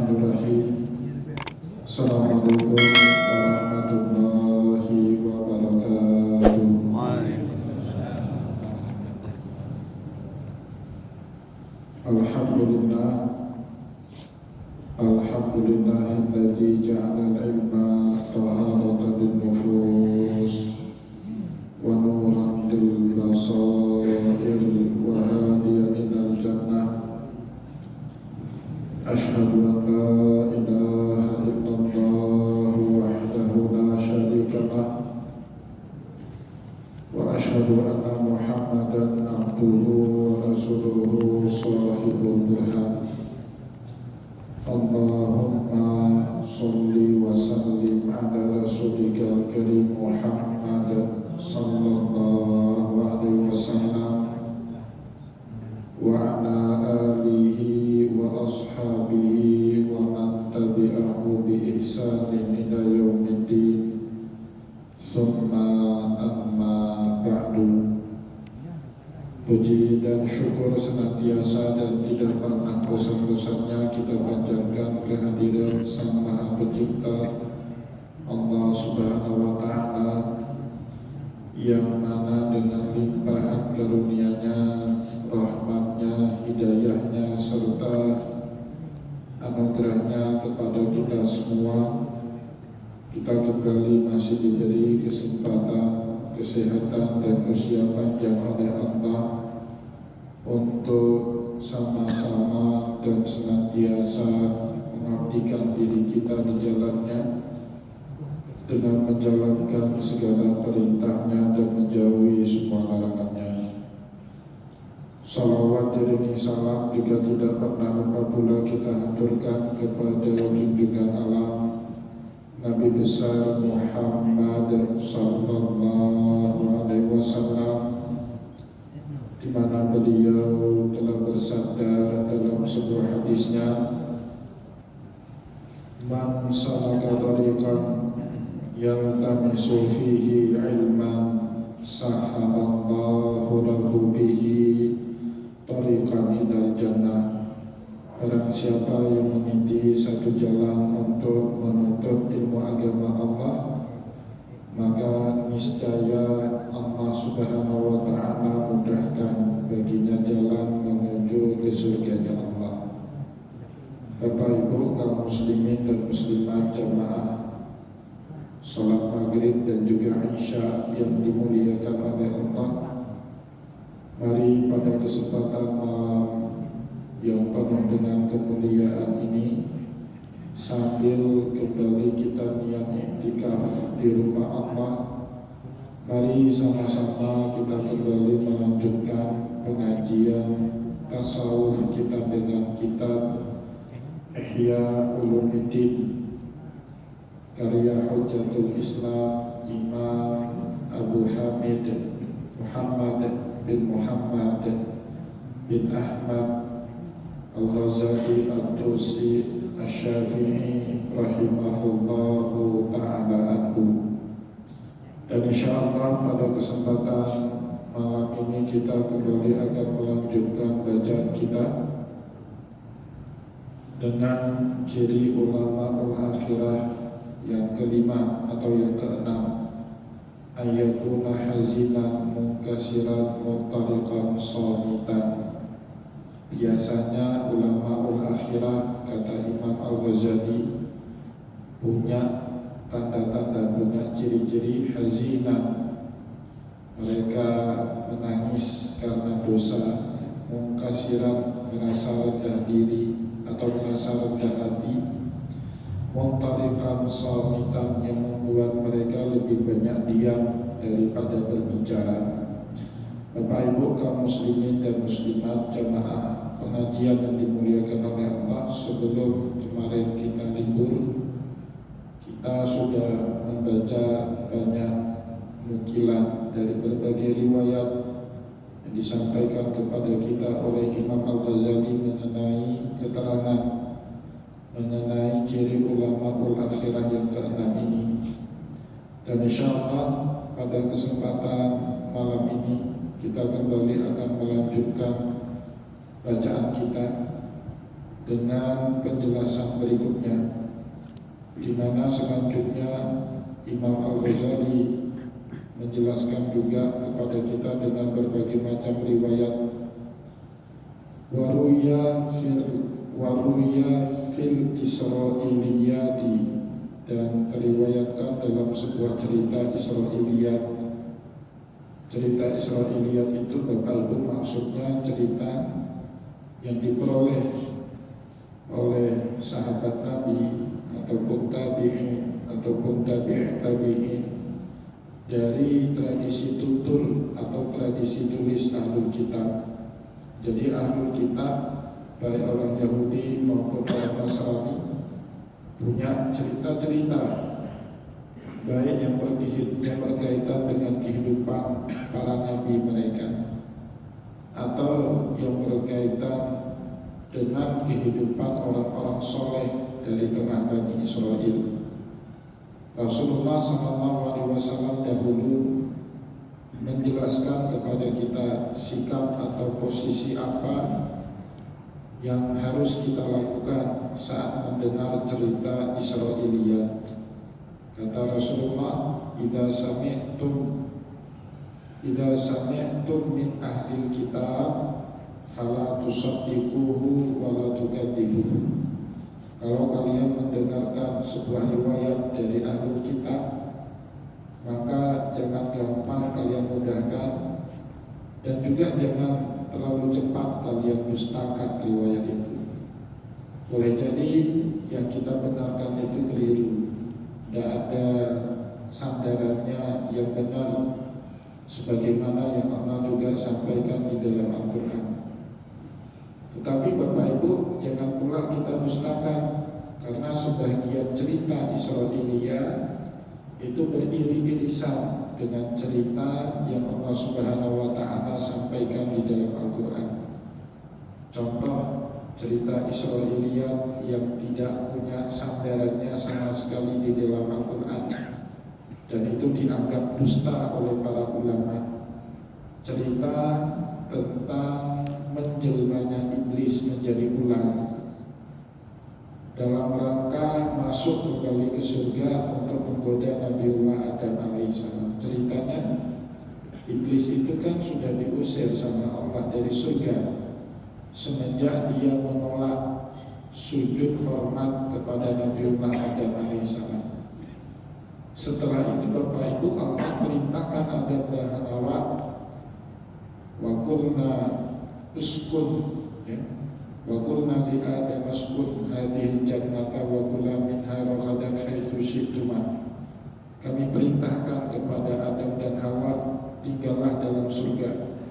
Bismillahirrahmanirrahim. Assalamualaikum warahmatullahi wabarakatuh. Alhamdulillah. Alhamdulillahilladzi ja'ala al-ilma taharatan lin-nufus wa nuran lil-basair wa hadiyan ilal jannah. Ashhadu an la ilaha illallah wahdahu la syarika lah wa ashhadu anna Muhammadan abduhu wa rasuluhu sahibul burhan. Allahumma salli wa sallim ala rasulika al-karim Muhammad sallallahu alaihi wasallam wa ala alihi wa ashabihi wa man tabi'ahu bi ihsanin ila yaumiddin. Summa amma ba'du. Puji dan syukur senantiasa dan tidak pernah bosan-bosannya kita panjatkan kehadiran Sang Maha Pencipta Allah Subhanahu wa Ta'ala, yang mana dengan limpahan karunia-Nya, rahmat-Nya, hidayah-Nya, serta anugerah-Nya kepada kita semua, kita kembali masih diberi kesempatan, kesehatan dan usia panjang oleh Allah untuk sama-sama dan senantiasa mengabdikan diri kita di jalannya dengan menjalankan segala perintahnya dan menjauhi semua larangannya. Salawat dan salam juga tidak pernah lupa pula kita haturkan kepada junjungan alam Nabi besar Muhammad sallallahu alaihi wasallam, di mana beliau telah bersabda dalam sebuah hadisnya, "Man salaka tariqan yaltamisu fihi ilman sahalallahu lahu bihi tariqan ilal jannah." Barang siapa yang meniti satu jalan untuk menuntut ilmu agama Allah, maka niscaya Allah Subhanahu wa Ta'ala mudahkan baginya jalan menuju ke surganya Allah. Bapak Ibu kaum muslimin dan muslimat jamaah salat maghrib dan juga isya yang dimuliakan oleh Allah, mari pada kesempatan malam yang penuh dengan kemuliaan ini, sambil kembali kita niat iktikaf di rumah Allah, mari sama-sama kita kembali melanjutkan pengajian tasawuf kita dengan kitab Ihya Ulumuddin karya Hujjatul Islam Imam Abu Hamid Muhammad bin Muhammad bin Ahmad Al-Ghazali At-Tusi Asy-Syafi'i rahimahullahu ta'ala anhu. Dan insyaallah pada kesempatan malam ini kita kembali akan melanjutkan bacaan kita dengan ciri ulama akhirah yang kelima atau yang keenam, ayatuna hazinan munkasiran muttariqan shamitan. Biasanya ulama akhirah, kata Imam Al-Ghazali, punya tanda-tanda, punya ciri-ciri hazinan. Mereka menangis karena dosa, munkasiran merasa rendah diri atau merasa rendah hati, muttariqan shamitan yang membuat mereka lebih banyak diam daripada berbicara. Bapak Ibu kaum muslimin dan muslimat jamaah pengajian yang dimuliakan oleh Allah, sebelum kemarin kita libur, kita sudah membaca banyak nukilan dari berbagai riwayat yang disampaikan kepada kita oleh Imam Al-Ghazali mengenai keterangan mengenai ciri ulama akhirah yang keenam ini. Dan insyaallah pada kesempatan malam ini kita kembali akan melanjutkan bacaan kita dengan penjelasan berikutnya, di mana selanjutnya Imam Al-Ghazali menjelaskan juga kepada kita dengan berbagai macam riwayat. Waruya fil Israiliyati, dan teriwayatkan dalam sebuah cerita Israiliyat. Cerita Israiliyat itu Bapak Ibu maksudnya cerita yang diperoleh oleh sahabat Nabi ataupun tabi'in ataupun tabi'in dari tradisi tutur atau tradisi tulis Ahlul Kitab. Jadi Ahlul Kitab, baik orang Yahudi maupun orang Nasrani, punya cerita-cerita baik yang berkaitan dengan kehidupan para nabi mereka, atau yang berkaitan dengan kehidupan orang-orang soleh dari tengah Bani Israel. Rasulullah SAW dahulu menjelaskan kepada kita sikap atau posisi apa yang harus kita lakukan saat mendengar cerita Israiliyat. Kata Rasulullah, idza sami'tum min ahlil kitab fala tusaddiquhu wa la tukadzibuhu. Kalau kalian mendengarkan sebuah riwayat dari Ahlul Kitab, maka jangan gampang kalian mudahkan, dan juga jangan terlalu cepat kalian dustakan riwayat itu. Boleh jadi yang kita benarkan itu keliru, tidak ada sandarannya yang benar, sebagaimana yang Allah juga sampaikan di dalam Al-Quran. Tetapi Bapak Ibu, jangan pula kita dustakan, karena sebagian cerita Israiliyat itu beriri-irisan dengan cerita yang Allah Subhanahu wa Ta'ala sampaikan di dalam Al-Quran. Contoh cerita Israiliyat yang tidak punya sandarannya sama sekali di dalam Al-Quran, dan itu dianggap dusta oleh para ulama. Cerita tentang menjelmanya iblis menjadi ular dalam rangka masuk kembali ke surga untuk menggoda Nabiullah Adam alaihissalam. Ceritanya, iblis itu kan sudah diusir sama Allah dari surga semenjak dia menolak sujud hormat kepada Nabiullah Adam alaihissalam. Setelah itu Bapak Ibu, Allah perintahkan Adam dan Hawa, wa qulna uskun, ya, wa qulna li Adam uskun hadhil jannata wa kula minha ragadan haitsu syi'tuma. Kami perintahkan kepada Adam dan Hawa, tinggallah dalam surga,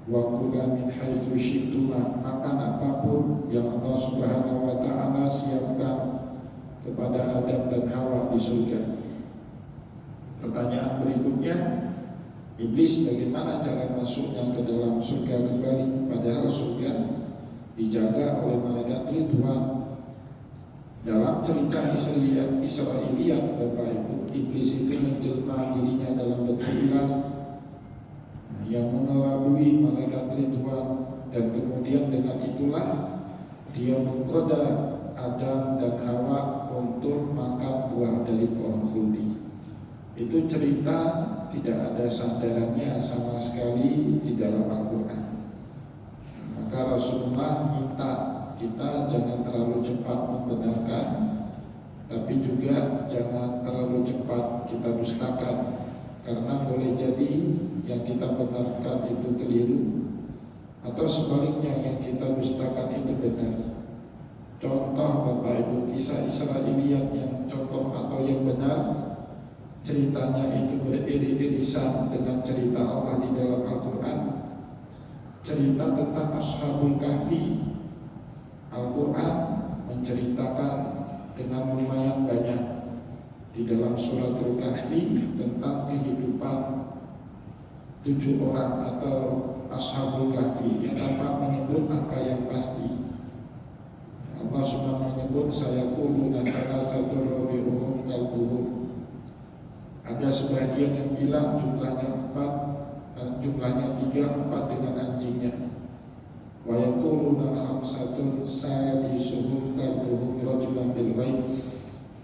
wa kula min haitsu syi'tuma, makan apapun yang Allah Subhanahu wa Ta'ala siapkan kepada Adam dan Hawa di surga. Pertanyaan berikutnya, iblis bagaimana cara masuknya ke dalam surga kembali, padahal surga dijaga oleh malaikat Ridwan. Dalam cerita Israiliyat Bapak Ibu, iblis itu menjelma dirinya dalam bentuk ular yang mengelabui malaikat Ridwan, dan kemudian dengan itulah dia menggoda Adam dan Hawa untuk makan buah dari pohon khuldi. Itu cerita tidak ada sandarannya sama sekali di dalam Al-Quran. Maka Rasulullah minta kita jangan terlalu cepat membenarkan, tapi juga jangan terlalu cepat kita dustakan, karena boleh jadi yang kita benarkan itu keliru, atau sebaliknya yang kita dustakan itu benar. Contoh Bapak Ibu, kisah Israiliyat yang contoh atau yang benar, ceritanya itu beriri-irisan dengan cerita Allah di dalam Al-Quran. Cerita tentang Ashabul Kahfi, Al-Quran menceritakan dengan lumayan banyak di dalam suratul Kahfi tentang kehidupan 7 orang atau Ashabul Kahfi yang tanpa menyebut angka yang pasti. Allah sudah menyebut sayaquluna salasatun rabi'uhum kalbuhum. Ada sebagian yang bilang jumlahnya 4, jumlahnya 3, 4 dengan anjingnya. Wa yaquluna khamsatun sadisuhum kalbuhum rajulan bil ghaib.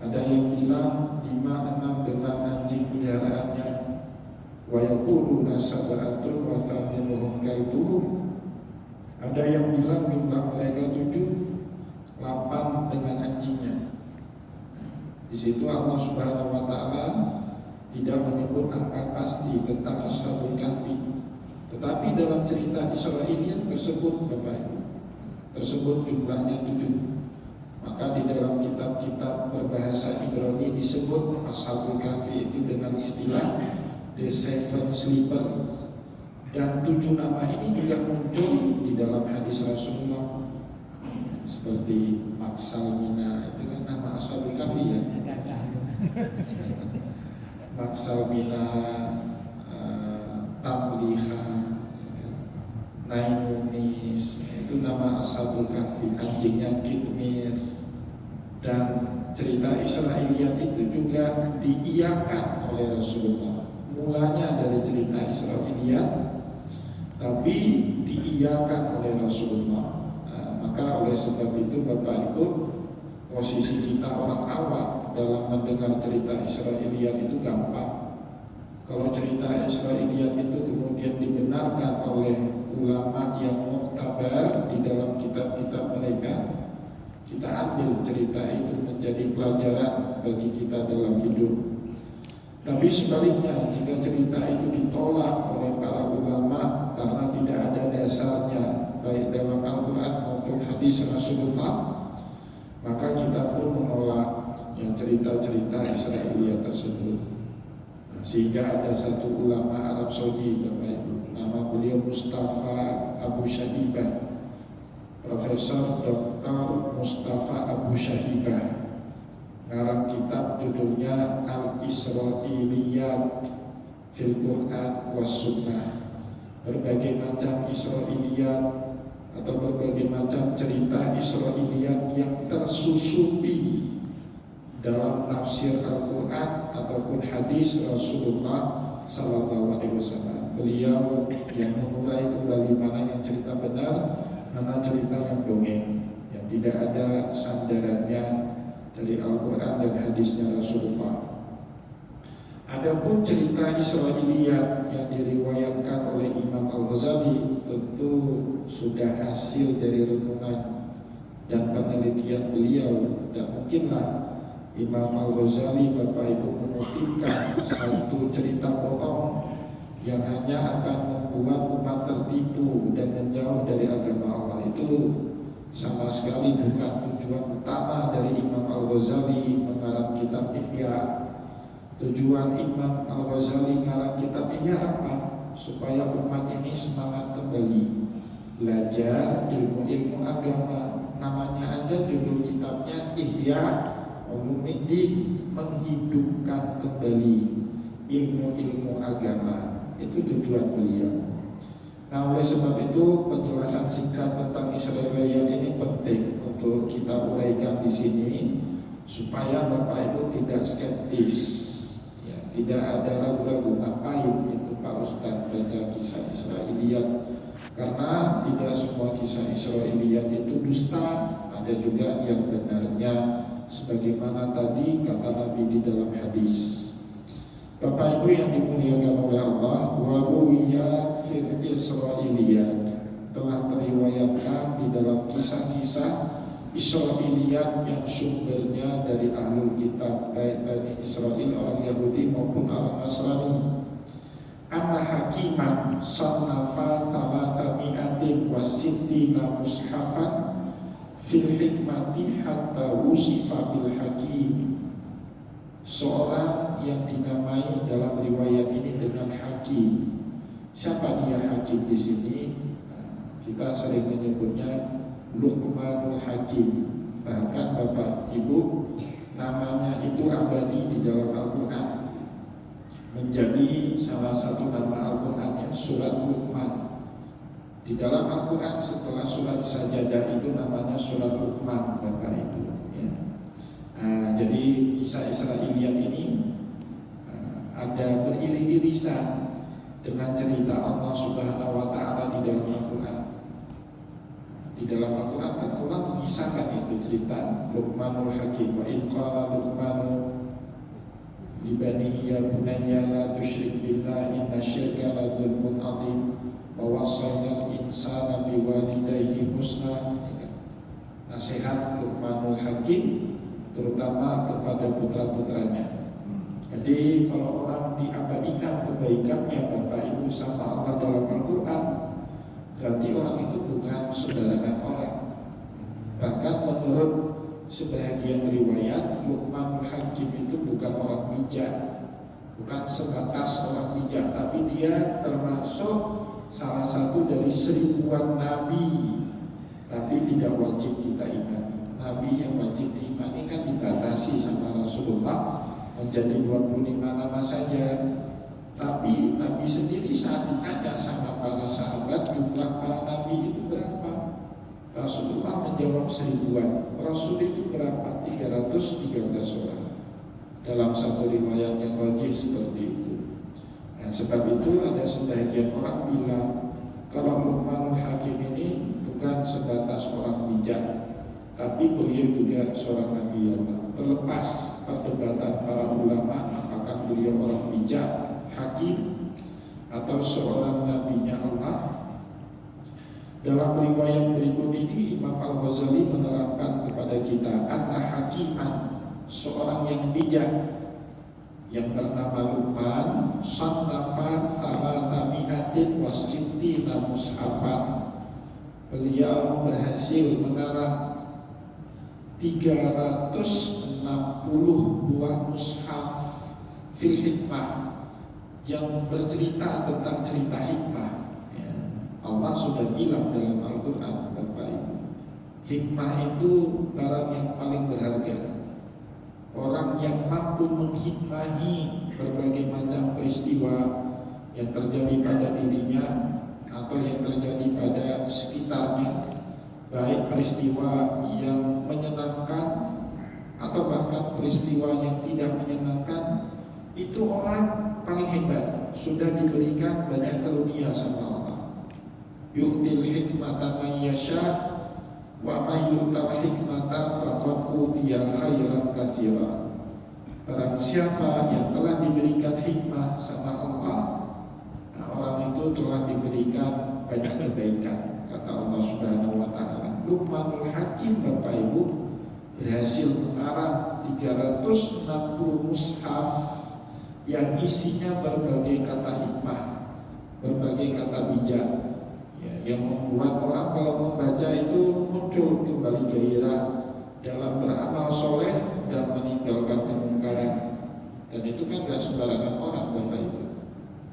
Ada yang bilang 5-6 dengan anjing peliharaannya. Wa yaquluna sab'atun wa thaminuhum kalbuhum. Ada yang bilang jumlah mereka 7, 8 dengan anjingnya. Di situ Allah Subhanahu wa taala tidak menyebut angka pasti tentang Ashabul Kahfi. Tetapi dalam cerita Israiliyat tersebut Bapak Ibu, tersebut jumlahnya 7. Maka di dalam kitab-kitab berbahasa Ibrani disebut Ashabul Kahfi itu dengan istilah The Seven Sleeper. Dan 7 nama ini juga muncul di dalam hadis Rasulullah, seperti Maksalmina, itu kan nama Ashabul Kahfi ya. Maksalmina, Tamliha, Nainunis, itu nama Ashabul Kahfi. Anjingnya Kitmir. Dan cerita Israiliyat itu juga diiyakan oleh Rasulullah. Mulanya dari cerita Israiliyat, tapi diiyakan oleh Rasulullah. Maka oleh sebab itu Bapak Ibu, posisi kita orang awam dalam mendengar cerita Israiliyat itu gampang. Kalau cerita Israiliyat itu kemudian dibenarkan oleh ulama yang muktabar di dalam kitab-kitab mereka, kita ambil cerita itu menjadi pelajaran bagi kita dalam hidup. Tapi sebaliknya, jika cerita itu ditolak oleh para ulama karena tidak ada dasarnya baik dalam Al-Quran maupun hadis Rasulullah, maka kita pun menolak yang cerita-cerita Israiliyat tersebut. Sehingga ada satu ulama Arab Saudi, nama beliau Mustafa Abu Syahibah, Profesor Dr. Mustafa Abu Syahibah, ngarang kitab judulnya Al-Israiliyat fil Quran was Sunnah. Berbagai macam Israiliyat atau berbagai macam cerita Israiliyat yang tersusupi dalam tafsir Al-Quran ataupun hadis Rasulullah Sallallahu Alaihi Wasallam. Beliau yang memulai kembali mana yang cerita benar, mana cerita yang dongeng, yang tidak ada sandarannya dari Al-Quran dan hadisnya Rasulullah. Adapun cerita Israiliyat yang diriwayatkan oleh Imam Al-Ghazali tentu sudah hasil dari renungan dan penelitian beliau. Dan mungkinlah Imam Al-Ghazali Bapak Ibu mengutipkan satu cerita bohong yang hanya akan membuat umat tertipu dan menjauh dari agama Allah. Itu sama sekali bukan tujuan utama dari Imam Al-Ghazali mengarang kitab Ihya. Tujuan Imam Al-Ghazali mengarang kitab Ihya apa? Supaya umat ini semangat kembali belajar ilmu-ilmu agama. Namanya aja judul kitabnya Ihya Ulumuddin, menghidupkan kembali ilmu-ilmu agama. Itu tujuan beliau. Nah, oleh sebab itu penjelasan singkat tentang Israiliyat ini penting untuk kita uraikan di sini supaya Bapak Ibu tidak skeptis, ya, tidak ada ragu-ragu ngapain itu Pak Ustadz baca kisah Israiliyat, karena tidak semua kisah Israiliyat itu dusta, ada juga yang benarnya sebagaimana tadi kata Nabi di dalam hadis. Bapak Ibu yang dimuliakan oleh Allah, wa ruwiya fil Israiliyat, telah teriwayatkan di dalam kisah-kisah Israiliyat yang sumbernya dari ahlul kitab, baik Bani Israel, orang Yahudi maupun orang Nasrani. Anna hakiman sannafa thalatha mi'atin wa sittina mushafan fil hikmati hatta wusifa bil hakim. Seorang yang dinamai dalam riwayat ini dengan Hakim. Siapa dia Hakim di sini? Kita sering menyebutnya Luqmanul Hakim. Bahkan Bapak Ibu, namanya itu abadi di dalam Al-Quran, menjadi salah satu nama Al-Qurannya surat Luqman. Di dalam Al-Quran setelah surat Sajadah itu namanya surat Luqman, Bapak Ibu, ya. Jadi kisah Israiliyat ini ada beriri-irisan dengan cerita Allah Subhanahu wa Ta'ala di dalam Al-Quran. Di dalam Al-Quran kan Allah mengisahkan itu cerita Luqmanul Hakim. Wa idh qala Luqmanu li banihi ya bunayya la tusyrik billah inna syirka la dzulmun adzim wa wassayna al-insana biwalidayhi husna. Nasihat Luqmanul Hakim terutama kepada putra-putranya. Jadi kalau orang diabadikan kebaikannya Bapak Ibu sama Allah dalam Al-Quran, berarti orang itu bukan sembarangan orang. Bahkan menurut sebagian riwayat, Luqmanul Hakim itu bukan orang bijak, bukan sebatas orang bijak, tapi dia termasuk salah satu dari 1000-an nabi. Tapi tidak wajib kita imani. Nabi yang wajib diimani kan dibatasi sama Rasulullah menjadi 25 nama saja. Tapi Nabi sendiri saat ditanya sama para sahabat jumlah para Nabi itu berapa, Rasulullah menjawab 1000-an. Rasul itu berapa? 313 orang. Dalam satu riwayat yang rajih seperti itu. Nah, sebab itu ada sebagian orang bilang kalau Luqmanul Hakim ini bukan sebatas orang bijak, tapi beliau juga seorang Nabi Allah. Terlepas perdebatan para ulama apakah beliau orang bijak, hakim, atau seorang nabinya Allah. Dalam riwayat berikut ini Imam Al-Ghazali menerangkan kepada kita anna hakiman, seorang yang bijak yang bernama Luqman sannafa thalathami'atin wasittina mushafan. Beliau berhasil mengarang 360 buah mushaf fil hikmah yang bercerita tentang cerita hikmah. Ya, Allah sudah bilang dalam Al-Quran, Bapak Ibu, hikmah itu barang yang paling berharga. Orang yang mampu menghikmahi berbagai macam peristiwa yang terjadi pada dirinya atau yang terjadi pada sekitarnya, baik peristiwa yang menyenangkan atau bahkan peristiwa yang tidak menyenangkan, itu orang paling hebat, sudah diberikan banyak karunia sama Allah. Yu'til hikmata man yasha wa may yu'tal hikmata faqad utiya khairan katsira. Barang siapa yang telah diberikan hikmah sama Allah, nah, orang itu telah diberikan banyak kebaikan, kata Allah Subhanahu wa taala. Luqmanul Hakim Bapak Ibu berhasil mengarang 360 mushaf yang isinya berbagai kata hikmah, berbagai kata bijak, ya, yang membuat orang kalau membaca itu muncul kembali gairah dalam beramal soleh dan meninggalkan kemungkaran. Dan itu kan gak sembarangan orang Bapak Ibu.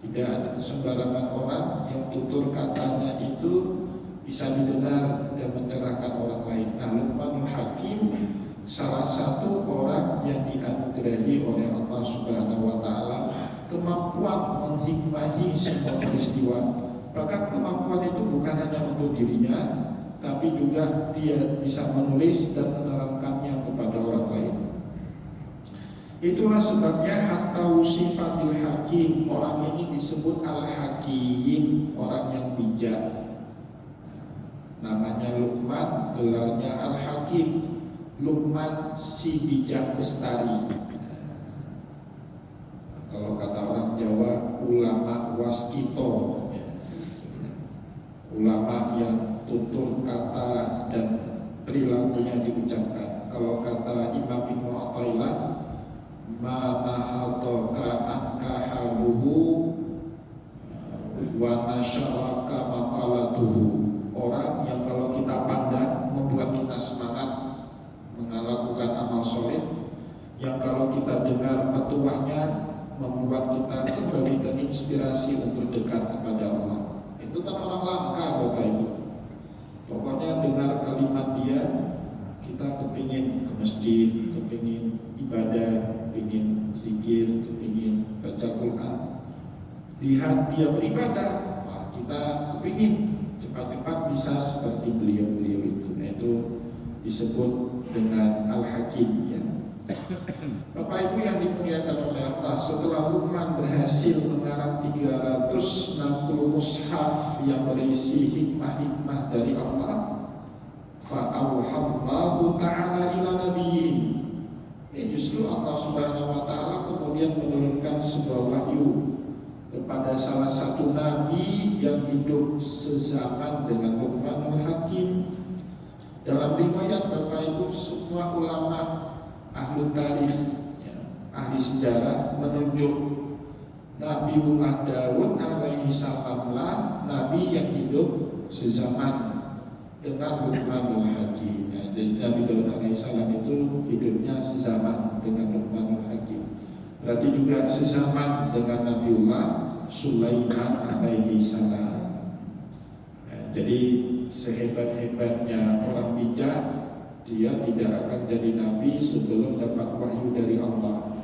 Tidak ada sembarangan orang yang tutur katanya itu bisa didengar dan mencerahkan orang lain. Nah, Luqmanul Hakim salah satu orang yang dianugerahi oleh Allah Subhanahu wa taala kemampuan menghikmahi semua peristiwa. Bahkan kemampuan itu bukan hanya untuk dirinya, tapi juga dia bisa menulis dan menerangkannya kepada orang lain. Itulah sebabnya hatta sifatil hakim, orang ini disebut al-hakim, orang yang bijak. Namanya Luqman, gelarnya al-hakim. Luqman si bijak bestari. Kalau kata orang Jawa, ulama waskito, ya. Ulama yang tutur kata dan perilakunya diucapkan. Kalau kata Imam Ibnu Athaillah, manahatoka anka haluhu wa nasyaraka maqalatuhu. Orang yang kalau kita pandang membuat kita semangat melakukan amal soleh, yang kalau kita dengar petuahnya membuat kita kembali terinspirasi untuk dekat kepada Allah. Itu kan orang langka Bapak Ibu. Pokoknya dengar kalimat dia, kita kepingin ke masjid, kepingin ibadah, kepingin zikir, kepingin baca Quran. Lihat dia beribadah, nah, kita kepingin cepat-cepat bisa seperti beliau-beliau itu. Nah, itu disebut dengan Al-Hakim, ya. Bapak Ibu yang dimuliakan oleh Allah, setelah Luqman berhasil mengarang 360 mushaf yang berisi hikmah-hikmah dari Allah, fa'auhallahu ta'ala ila nabiyyin. Justru Allah Subhanahu wa taala kemudian menurunkan sebuah wahyu kepada salah satu nabi yang hidup sezaman dengan Luqmanul Hakim. Dalam riwayat Bapak Ibu, semua ulama ahli tarikh, ahli sejarah menunjuk Nabiullah Daud alaihi salam lah nabi yang hidup sezaman dengan Luqmanul Hakim. Jadi Nabi Daud alaihi salam itu hidupnya sezaman dengan Luqmanul Hakim. Berarti juga sezaman dengan Nabiullah Sulaiman alaihi salam. Jadi sehebat-hebatnya orang bijak, dia tidak akan jadi nabi sebelum dapat wahyu dari Allah.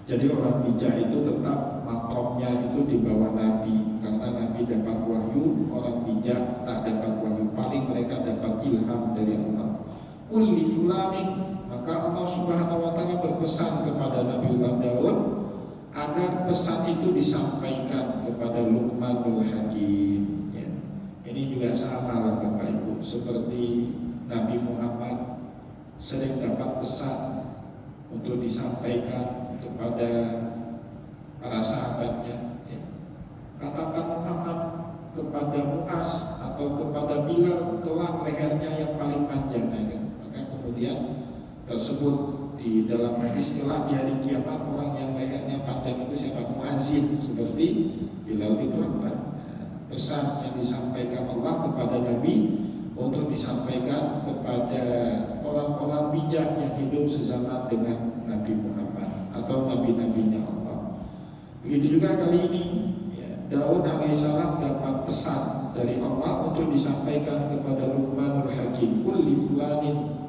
Jadi orang bijak itu tetap makomnya itu di bawah nabi, karena nabi dapat wahyu, orang bijak tak dapat wahyu. Paling mereka dapat ilham dari Allah. Kulli fulanin, maka Allah Subhanahu wa taala berpesan kepada Nabiullah Daud agar pesan itu disampaikan kepada Luqmanul Hakim. Ini juga sama lah Bapak Ibu, seperti Nabi Muhammad sering dapat pesan untuk disampaikan kepada para sahabatnya. Katakan Muhammad kepada Mu'az atau kepada Bilal, telah lehernya yang paling panjang. Maka kemudian tersebut di dalam hadis, telah di hari kiamat orang yang lehernya panjang itu siapa? Muazzin, seperti Bilal bin Rabah. Pesan yang disampaikan Allah kepada Nabi untuk disampaikan kepada orang-orang bijak yang hidup sezaman dengan Nabi Muhammad atau nabi-nabinya Allah. Begitu juga kali ini, Daud alaihissalam dapat pesan dari Allah untuk disampaikan kepada Luqmanul Hakim. Kulli fulanin,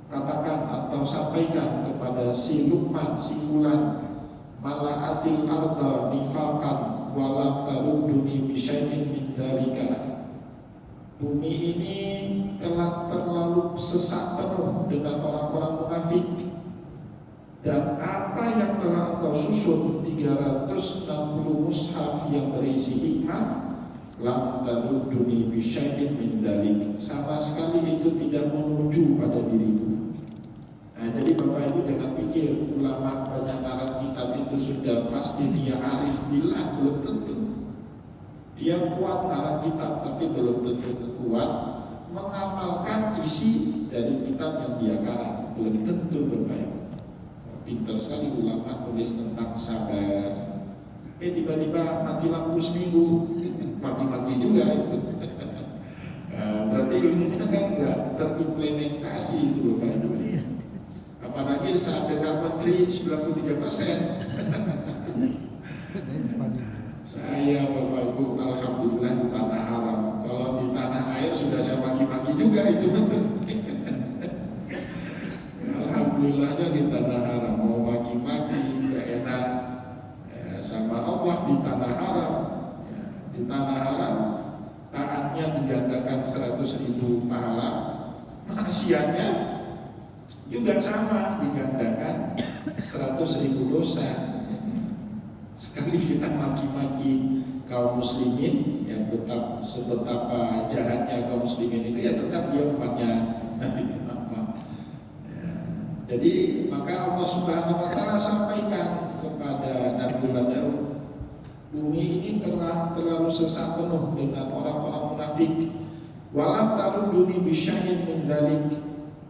katakan atau sampaikan kepada si Luqman, si fulan, mala'atil arda nifaqan walam tarudduni bisyai'in min dzalika. Bumi ini telah terlalu sesak penuh dengan orang-orang munafik, dan apa yang telah engkau susun 360 mushaf yang berisi hikmah, lam tarudduni bisyai'in min dzalik, sama sekali itu tidak menuju pada diriku. Jadi Bapak Ibu jangan pikir ulama banyak ngarang kitab itu sudah pasti dia arif billah, belum tentu. Dia kuat ngarang kitab tapi belum tentu kuat mengamalkan isi dari kitab yang dia karang, belum tentu Bapak Ibu. Pintar sekali ulama tulis tentang sabar, tiba-tiba mati lampu seminggu, mati-mati juga itu. Berarti ilmunya kan enggak terimplementasi itu Bapak Ibu. Apalagi saat dengan menteri 93%. Saya Bapak Ibu alhamdulillah di tanah haram. Kalau di tanah air sudah saya maki-maki juga itu betul. Alhamdulillahnya di tanah haram, mau maki-maki gak enak sama Allah di tanah haram. Di tanah haram taatnya digandakan 100.000 pahala, maksiatnya juga sama digandakan 100.000 dosa. Sekali kita maki-maki kaum muslimin yang betapa jahatnya kaum muslimin itu, ya tetap dia umatnya Nabi Muhammad. Jadi maka Allah Subhanahu wa taala sampaikan kepada Nabiullah Daud, bumi ini telah terlalu sesak penuh dengan orang-orang munafik. Walam tarudduni bisyai'in min dzalik,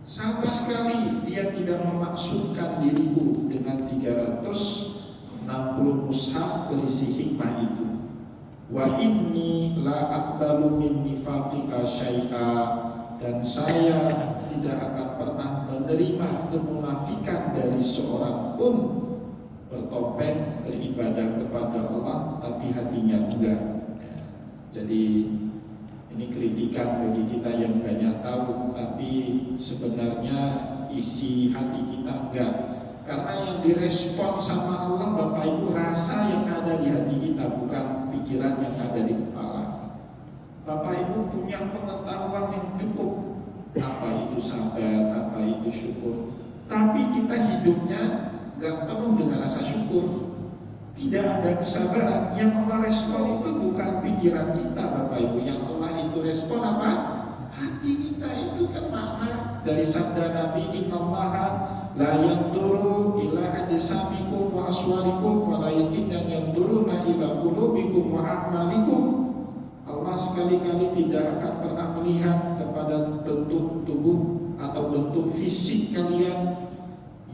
sama sekali dia tidak memaksudkan diriku dengan 360 mushaf berisi hikmah itu. Wa inni la aqbalu min nifaqika syai'a, dan saya tidak akan pernah menerima kemunafikan dari seorang pun bertopeng beribadah kepada Allah tapi hatinya enggak. Jadi ini kritikan bagi kita yang banyak tahu tapi sebenarnya isi hati kita enggak. Karena yang direspon sama Allah Bapak Ibu rasa yang ada di hati kita, bukan pikiran yang ada di kepala. Bapak Ibu punya pengetahuan yang cukup, apa itu sabar, apa itu syukur, tapi kita hidupnya gak penuh dengan rasa syukur, tidak ada kesabaran. Yang Allah respon itu bukan pikiran kita Bapak Ibu, yang Allah itu respon apa? hati kita itu kan makna dari sabda Nabi, innallaha la yanzuru ila ajsamikum wa aswarikum walakin yanzuruna ila qulubikum wa a'malikum. Allah sekali-kali tidak akan pernah melihat kepada bentuk tubuh atau bentuk fisik kalian.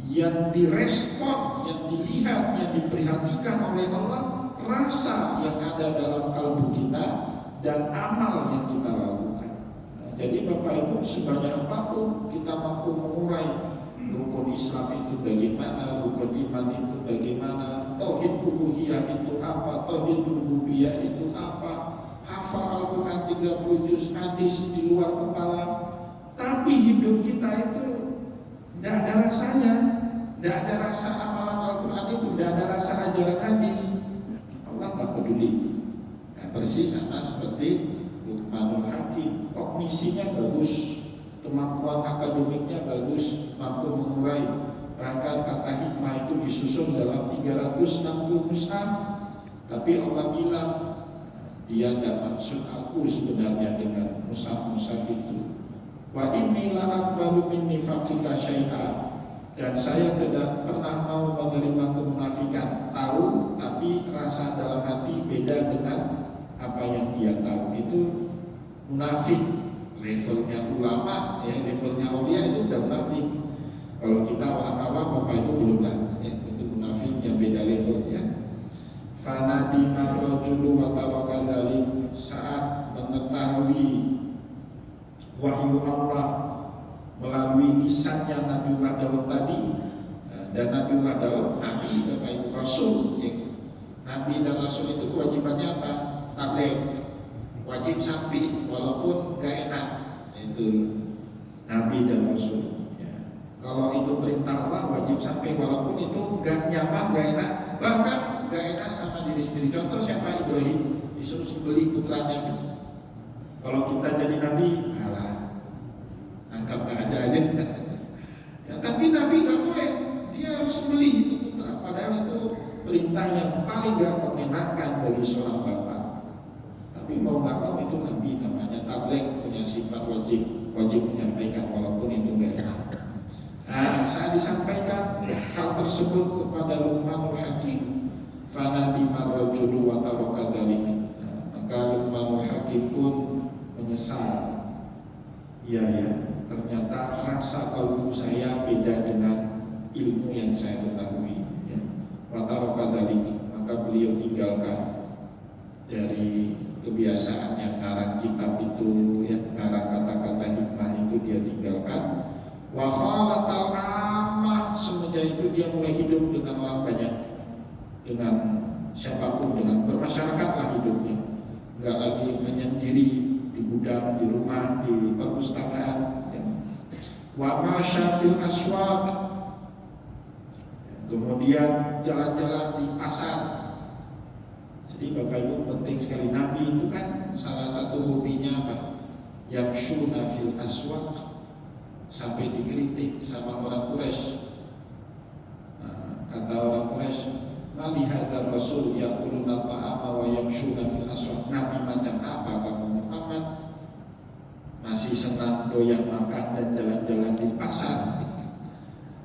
Yang direspon, yang dilihat, yang diperhatikan oleh Allah, rasa yang ada dalam kalbu kita dan amal yang kita lakukan. Jadi Bapak Ibu, sebanyak apapun kita mampu mengurai rukun Islam itu bagaimana, rukun iman itu bagaimana, tauhid uluhiyah itu apa, tauhid rububiyah itu apa, hafal Al-Quran 30 juz hadis di luar kepala, tapi hidup kita itu tidak ada rasanya, tidak ada rasa amalan Al-Quran itu, tidak ada rasa ajaran hadis. Allah tak peduli. Nah, persis sama seperti Luqmanul Hakim, kognisinya bagus, kemampuan akademiknya bagus, mampu mengurai. Bahkan kata hikmah itu disusun dalam 360 mushaf. Tapi Allah bilang, dia tidak maksud aku sebenarnya dengan mushaf-mushaf itu. Wa inni la akbaru min nifaqika syai'a, dan saya tidak pernah mau menerima kemunafikan. Tahu tapi rasa dalam hati beda dengan apa yang dia tahu. Itu munafik. Levelnya ulama, ya, levelnya aulia itu udah munafik. Kalau kita orang awam, Bapak Ibu belum lah, ya, itu munafik yang beda levelnya. Fanadi marrajulu wa tawakadali, saat mengetahui wahyu Allah melalui lisannya Nabiullah Daud tadi. Dan Nabiullah Daud, Nabi, Bapak Ibu, Rasul, ya. Nabi dan Rasul itu kewajibannya apa? Tabligh, wajib sampai walaupun gak enak. Itu Nabi dan Rasul, ya. Kalau itu perintah Allah, wajib sampai walaupun itu gak nyaman, gak enak, bahkan gak enak sama diri sendiri. Contoh siapa? Ibrahim disuruh beli putranya. Kalau kita jadi Nabi, alah, angkat gak ada aja. Ya, tapi Nabi gak boleh, dia harus beli itu putra. Padahal itu perintah yang paling gak mengenakan bagi seorang bapak. Tapi mau gak mau itu Nabi, namanya tabligh, punya sifat wajib menyampaikan walaupun itu gak enak. Nah, saat disampaikan hal tersebut kepada Luqmanul Hakim, fanadi marrajulu wa taraka dzalik, maka Luqmanul Hakim pun menyesal. Ya, ternyata rasa kalbu saya beda dengan ilmu yang saya ketahui, ya. Wa taraka dzalik, maka beliau tinggalkan dari kebiasaan yang ngarang kitab itu, ya, ngarang kata-kata hikmah itu dia tinggalkan. Wa khalatal ammah, semenjak itu dia mulai hidup dengan orang banyak, dengan siapapun, dengan bermasyarakat lah hidupnya. Enggak lagi menyendiri di gudang, di rumah, di perpustakaan, ya. Wa masya fil aswaq, kemudian jalan-jalan di pasar. Jadi Bapak Ibu, penting sekali. Nabi itu kan salah satu hobinya apa? Yamshuna fil aswaq, sampai dikritik sama orang Quraisy. Kata orang Quraisy, "Mali hadzal rasul yaquluna ta'ama wa yamshuna fil aswaq." Nabi macam apa kamu Muhammad? Masih senang doyan makan dan jalan-jalan di pasar.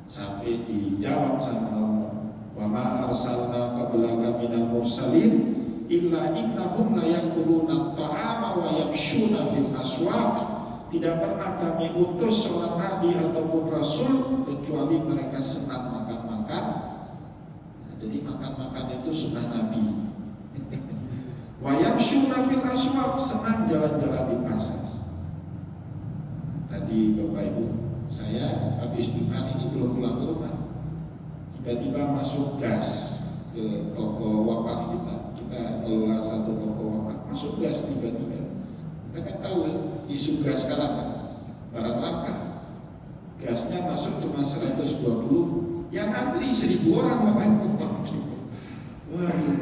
Sampai dijawab sama Allah, "Wa ma arsalna qablaka minal mursalin illa innahum la yaquluna ta'ama wa yamshuna fil aswaq." Tidak pernah kami utus seorang nabi ataupun rasul kecuali mereka senang makan-makan. Jadi makan-makan itu sunnah Nabi. Wa yamshuna fil aswaq, senang jalan-jalan di pasar. Tadi Bapak Ibu, saya habis Jumat ini belum pulang ke rumah. Tiba-tiba masuk gas ke toko wakaf kita. Kita kelola satu toko wakaf, masuk gas tiba-tiba. Kita kan tahu ya, isu gas sekarang kan barang langka. Gasnya masuk cuma 120, yang antri 1000 orang Bapak Ibu.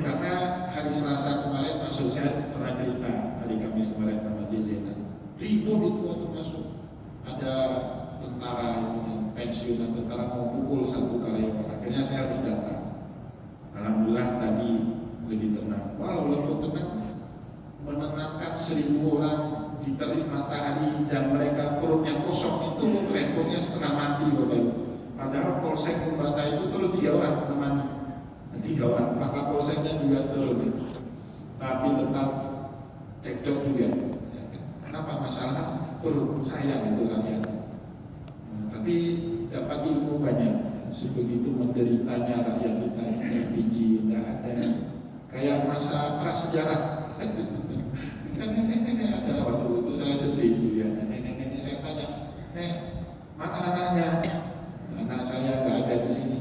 Karena hari Selasa kemarin masuk, saya pernah cerita hari Kamis kemarin sama Jejena, ribut itu waktu masuk. Ada tentara itu yang pensiunan tentara mau pukul satu karyawan. Akhirnya saya harus datang. Alhamdulillah tadi lebih tenang. Walaupun tenang, menenangkan 1000 orang diterik matahari dan mereka perutnya kosong, itu repotnya setengah mati Bapak Ibu. Padahal polsek Pembata itu turun 3 orang menemani, 3 orang, maka polseknya juga turun, tapi tetap cekcok juga. Kenapa? Masalah perut, sayang itu rakyat. Tapi dapat ilmu banyak. Sebegitu menderitanya rakyat kita yang biji tidak ada, kayak masa prasejarah. Kan nenek-nenek ada waktu itu saya sedih itu ya, nenek-nenek saya tanya, "Nek, mana anaknya?" "Anak saya nggak ada di sini."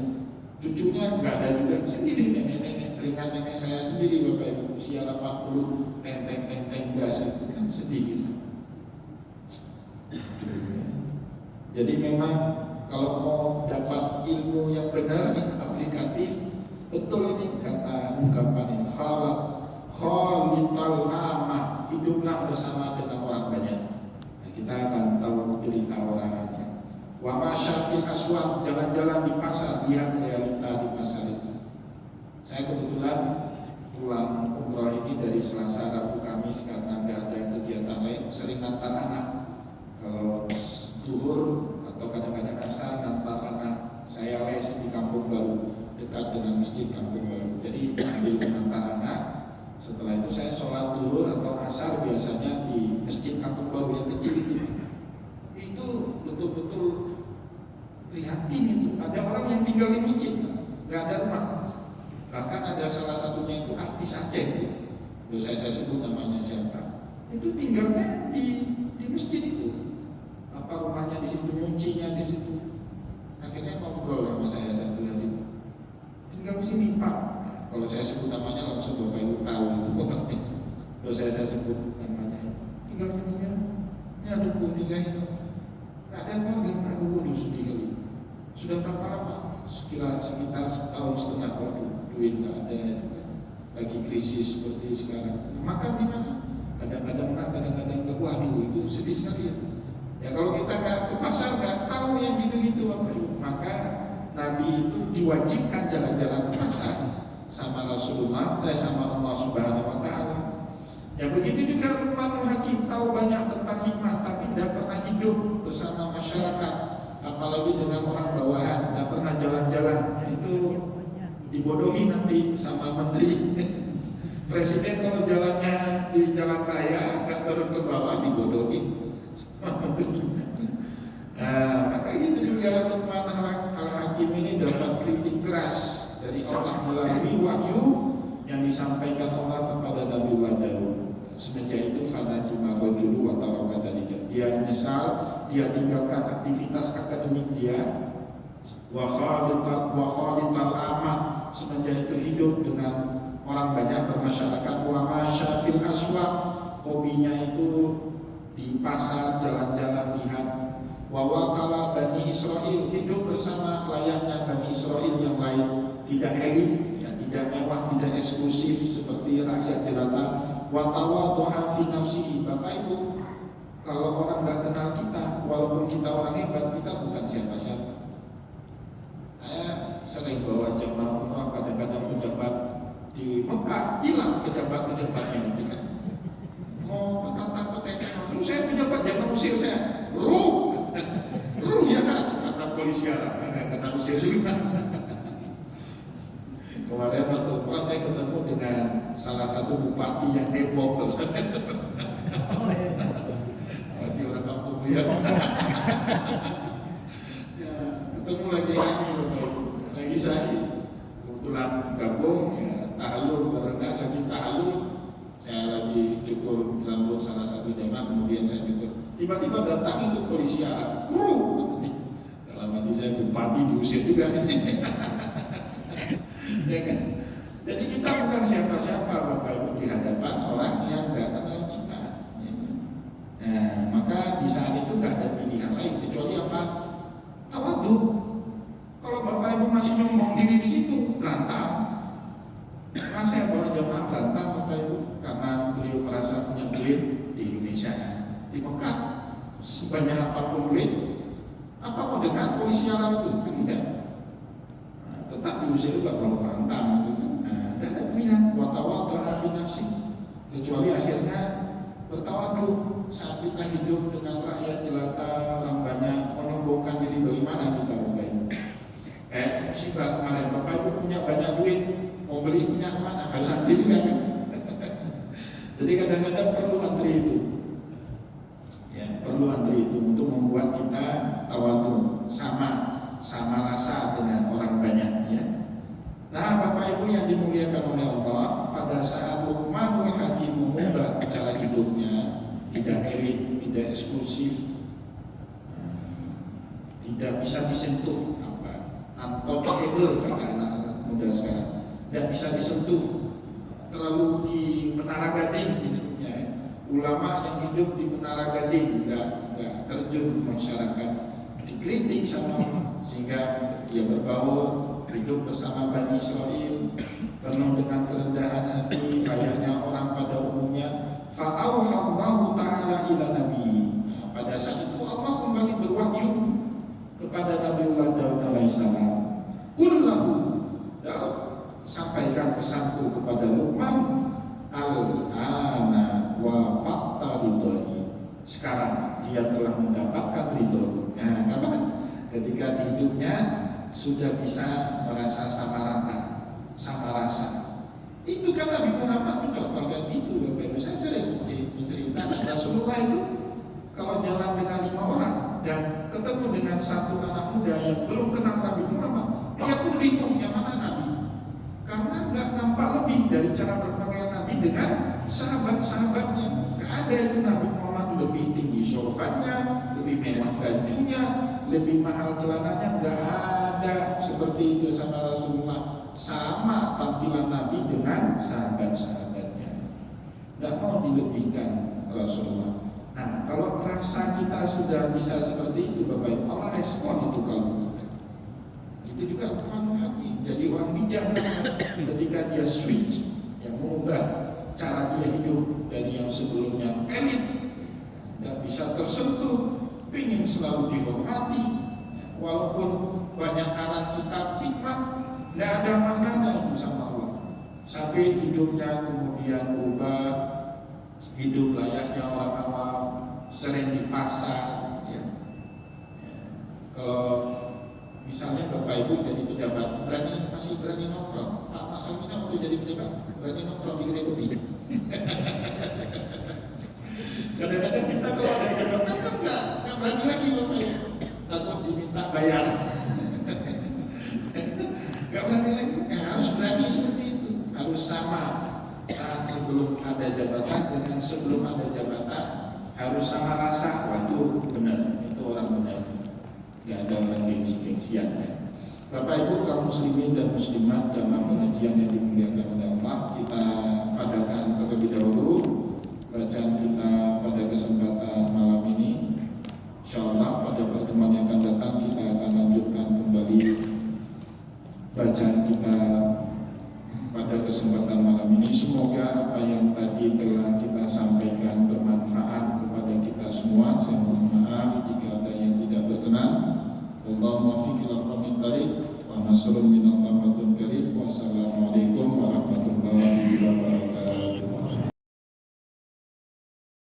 "Cucunya nggak ada juga." "Sendiri nenek-nenek, teringat nenek saya sendiri Bapak Ibu, usia 80, tenteng-tenteng gas." Itu kan sedih gitu. Jadi memang kalau mau dapat ilmu yang benar, yang aplikatif, betul ini kata ungkapan ini, khalital amah, hiduplah bersama dengan orang banyak. Nah, kita akan tahu cerita orangnya. Wa masyafil aswad, jalan-jalan di pasar, lihat realita di pasar itu. Saya kebetulan pulang umroh ini dari Selasa, Rabu, Kamis karena nggak ada kegiatan lain, sering antar anak. Kalau zuhur atau kadang-kadang asar antar anak, saya les di Kampung Baru dekat dengan masjid Kampung Baru. Jadi sambil mengantar anak, setelah itu saya sholat zuhur atau asar biasanya di masjid Kampung Baru yang kecil itu. Itu betul-betul prihatin itu. Ada orang yang tinggal di masjid, nggak ada rumah. Bahkan ada salah satunya itu artis Aceh itu. Saya sebut namanya siapa. Itu tinggalnya di masjid itu. Apa rumahnya di situ, nyucinya di situ. Akhirnya ngobrol sama saya satu hari. "Tinggal di sini Pak." Kalau saya sebut namanya langsung Bapak Ibu tahu itu. Kalau saya sebut namanya itu, "Tinggal di sini ya." "Ya dukung tinggal itu." "Nggak ada keluarga." "Aduh, sedih kali." "Sudah berapa lama?" Sekitar setahun setengah. Waduh, duit nggak ada, lagi krisis seperti sekarang. "Makan di mana?" "Kadang-kadang nak, kadang-kadang enggak." Waduh, itu sedih sekali ya. Ya kalau kita nggak ke pasar nggak tahu yang gitu-gitu Bapak Ibu. Maka Nabi itu diwajibkan jalan-jalan ke pasar sama Rasulullah, sama Allah Subhanahu Wa Taala. Ya begitu juga Luqmanul Hakim, tahu banyak tentang hikmah tapi tidak pernah hidup bersama masyarakat, apalagi dengan orang bawahan, tidak pernah jalan-jalan. Itu dibodohi nanti sama menteri. Presiden kalau jalannya di jalan raya nggak turun ke bawah, dibodohi. Nah, maka itu juga Luqman Al-Hakim ini dapat kritik keras dari Allah melalui wahyu yang disampaikan Allah kepada Nabi Daud. Semenjak itu fanatuma rajulu wa taraka dzalika. Dia menyesal, dia tinggalkan aktivitas akademik dia. Wa khalital amah, semenjak itu hidup dengan orang banyak bermasyarakat. Wa masyafil aswaq, hobinya itu di pasar, jalan-jalan, lihat. Wawakala Bani Israel, hidup bersama layaknya Bani Israel yang lain, tidak elit, ya, tidak mewah, tidak eksklusif seperti rakyat jelata. Watawadhu'a fi nafsihi. Bapak Ibu, kalau orang nggak kenal kita, walaupun kita orang hebat, kita bukan siapa-siapa. Saya sering bawa jemaah umrah, kadang-kadang pejabat di Mekah hilang pejabat-pejabatnya itu kan. Mau petang-petang, saya pejabat jangan usir saya. Ruh ya kan, kata polisi Arab, kena usir juga. Kemarin waktu umrah saya ketemu dengan salah satu bupati yang heboh. Bupati orang kampung ya. Ketemu lagi saya, kebetulan gabung ya, tahalul barengan lagi tahalul. Saya lagi cukur rambut salah satu jamaah, kemudian saya cukur. Tiba-tiba datang itu polisi Arab. Dalam hati saya, bupati diusir juga di sini. Ya kan? Jadi kita bukan siapa-siapa Bapak Ibu di hadapan orang yang nggak kenal kita. Ya. Nah, maka di saat itu nggak ada pilihan lain kecuali apa? Tawadhu. Kalau Bapak Ibu masih nyombong diri di situ, berantem. Karena saya bawa jamaah berantem Bapak Ibu, karena beliau merasa punya duit di Indonesia, di Mekah sebanyak apapun duit, apa mau dengar polisi Arab itu? Kan tidak. Nah, tetap diusir juga kalau berantem itu kan. Nah, dan pilihan watawadhu'a fi nafsi, kecuali akhirnya bertawadhu. saat kita hidup dengan rakyat jelata, orang banyak menyombongkan diri, bagaimana kita berbaik? Musibah kemarin, Bapak Ibu punya banyak duit, mau beli minyak mana? Harus antri juga kan? Jadi kadang-kadang perlu antri itu. Ya, perlu antri itu untuk membuat kita tawadhu, sama rasa dengan orang banyak, ya. Nah, Bapak Ibu yang dimuliakan oleh Allah, pada saat Luqmanul Hakim mengubah cara hidupnya, tidak elit, tidak eksklusif, tidak bisa disentuh, untouchable kata anak muda sekarang, tidak bisa disentuh, terlalu di Menara Gading hidupnya, ya. Ulama yang hidup di Menara Gading, nggak terjun masyarakat, dikritik sama, sehingga dia berbaur, hidup bersama Bani Israel, penuh dengan kerendahan hati, layaknya orang pada umumnya. Fa'auhallahu ta'ala ila nabi. Nah, pada saat itu Allah kembali berwahyu kepada Nabiullah Daud alaihissalam. Qullahu, Daud, sampaikan pesanku kepada Luqman, al-ana wa faqta ridhoi. Sekarang dia telah mendapatkan ridho. Nah, kapan? Ketika di hidupnya sudah bisa merasa sama rata, sama rasa. Itu kan Nabi Muhammad mencontohkan itu. Bapak Ibu, saya sering menceritakan Rasulullah itu kalau jalan dengan 5 orang dan ketemu dengan satu anak muda yang belum kenal Nabi Muhammad, dia pun bingung yang mana Nabi, karena nggak nampak lebih dari cara berpakaian Nabi dengan sahabat-sahabatnya. Nggak ada itu Nabi Muhammad lebih tinggi sorbannya, lebih mewah bajunya, lebih mahal celananya, nggak ada seperti itu sama Rasulullah. Sama tampilan Nabi dengan sahabat-sahabatnya, nggak mau dilebihkan Rasulullah. Nah, kalau rasa kita sudah bisa seperti itu, Bapak Ibu, Allah respon itu kalbu kita. Itu juga orang hati, jadi orang bijak ketika dia switch, yang mengubah cara dia hidup dari yang sebelumnya elit, nggak bisa tersentuh, ingin selalu dihormati, walaupun banyak anak kitab hikmah, nggak ada maknanya itu sama Allah. Sampai hidupnya kemudian berubah, hidup layaknya orang awam, sering di pasar, ya. Kalau misalnya Bapak Ibu jadi pejabat, masih berani nongkrong. Pak Salmina waktu jadi pejabat, berani nongkrong di kedai kopi. Kadang-kadang kita kalau ada jabatan kan nggak berani lagi Bapak Ibu, takut diminta bayar. Nggak berani lagi, harus berani seperti itu, harus sama. Saat sebelum ada jabatan dengan sebelum ada jabatan harus sama rasa. Wah, itu benar, itu orang benar, nggak ada orang gengsi-gengsian, ya. Bapak Ibu kaum muslimin dan muslimat jamaah pengajian yang dimuliakan oleh Allah, kita padakan terlebih dahulu bacaan kita pada kesempatan malam ini. Insyaallah pada pertemuan yang akan datang kita akan lanjutkan kembali bacaan kita pada kesempatan malam ini. Semoga apa yang tadi telah kita sampaikan bermanfaat kepada kita semua. Saya mohon maaf jika ada yang tidak berkenan. Allahumma fiqil aqamit tariq wa nasrun minal mafatun karim wa salam.